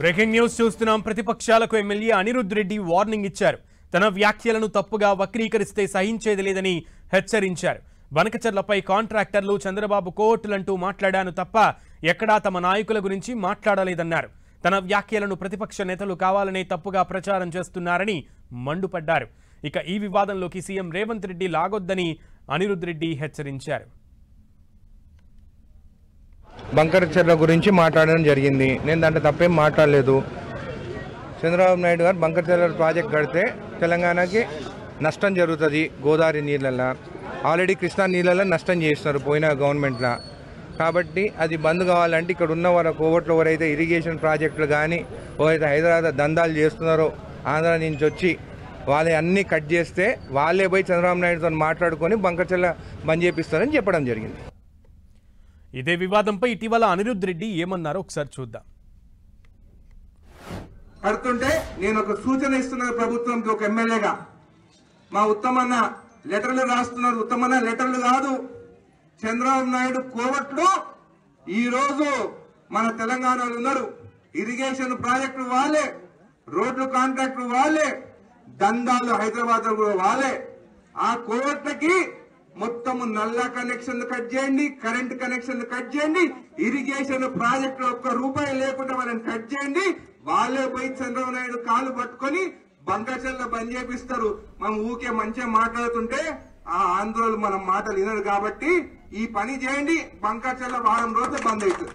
Breaking news చూస్తున్నాం. ప్రతిపక్షాలకు MLA Anirudh Reddy warning ఇచ్చారు. తన వ్యాఖ్యలను తప్పుగా వక్రీకరిస్తే సహించేది లేదని హెచ్చరించారు. బనకచర్లపై కాంట్రాక్టర్లు చంద్రబాబు కోర్టులంటూ మాట్లాడాను తప్ప ఎక్కడా తమ నాయకుల గురించి మాట్లాడలేదన్నారు. తన వ్యాఖ్యలను ప్రతిపక్ష నేతలు కావాలనే తప్పుగా ప్రచారం చేస్తున్నారని మండిపడ్డారు. ఇక ఈ వివాదంలోకి సీఎం రేవంత్ రెడ్డి లాగొద్దని అనిరుద్ రెడ్డి హెచ్చరించారు. బంకరచర్ల గురించి మాట్లాడడం జరిగింది. నేను దాంట్లో తప్పేం మాట్లాడలేదు. చంద్రబాబు నాయుడు గారు బంకరచర్ల ప్రాజెక్ట్ కడితే తెలంగాణకి నష్టం జరుగుతుంది. గోదావరి నీళ్ళల్లో ఆల్రెడీ కృష్ణా నీళ్ళల్లో నష్టం చేస్తున్నారు పోయిన గవర్నమెంట్లో. కాబట్టి అది బంద్ కావాలంటే ఇక్కడ ఉన్న వారు కోవట్లో ఎవరైతే ఇరిగేషన్ ప్రాజెక్టులు కానీ ఎవరైతే హైదరాబాద్ దందాలు చేస్తున్నారో ఆంధ్ర నుంచి వచ్చి వాళ్ళే అన్నీ కట్ చేస్తే వాళ్ళే పోయి చంద్రబాబు నాయుడుతో మాట్లాడుకొని బంకరచర్ల బంద్ చేపిస్తారని చెప్పడం జరిగింది. ఇదే వివాదంపై ఇటీవల అనిరుద్ రెడ్డి ఏమన్నారో ఒకసారి చూద్దాం. కడుతుంటే నేను ఒక సూచన ఇస్తున్నాను ప్రభుత్వంకి, ఒక ఎమ్మెల్యేగా. మా ఉత్తమన్న లెటర్లు రాస్తున్నారు. ఉత్తమన్న లెటర్లు కాదు, చంద్రబాబు నాయుడు కోవట్లు ఈ రోజు మన తెలంగాణలో ఉన్నారు. ఇరిగేషన్ ప్రాజెక్టులు వాళ్ళే, రోడ్లు కాంట్రాక్టులు వాళ్ళే, దందాలు హైదరాబాద్ లో కూడా వాళ్ళే. ఆ కోవట్లకి మొత్తము నల్ల కనెక్షన్ కట్ చేయండి, కరెంట్ కనెక్షన్ కట్ చేయండి, ఇరిగేషన్ ప్రాజెక్టులు ఒక్క రూపాయి లేకుండా వాళ్ళని కట్ చేయండి. వాళ్ళే పోయి చంద్రబాబు నాయుడు కాలు పట్టుకొని బంకచర్ల బంద్ చేపిస్తారు. మనం ఊకే మంచిగా మాట్లాడుతుంటే ఆ ఆంధ్రోలు మనం మాటలు వినరు. కాబట్టి ఈ పని చేయండి, బంకచర్ల వారం రోజులు బంద్ అవుతుంది.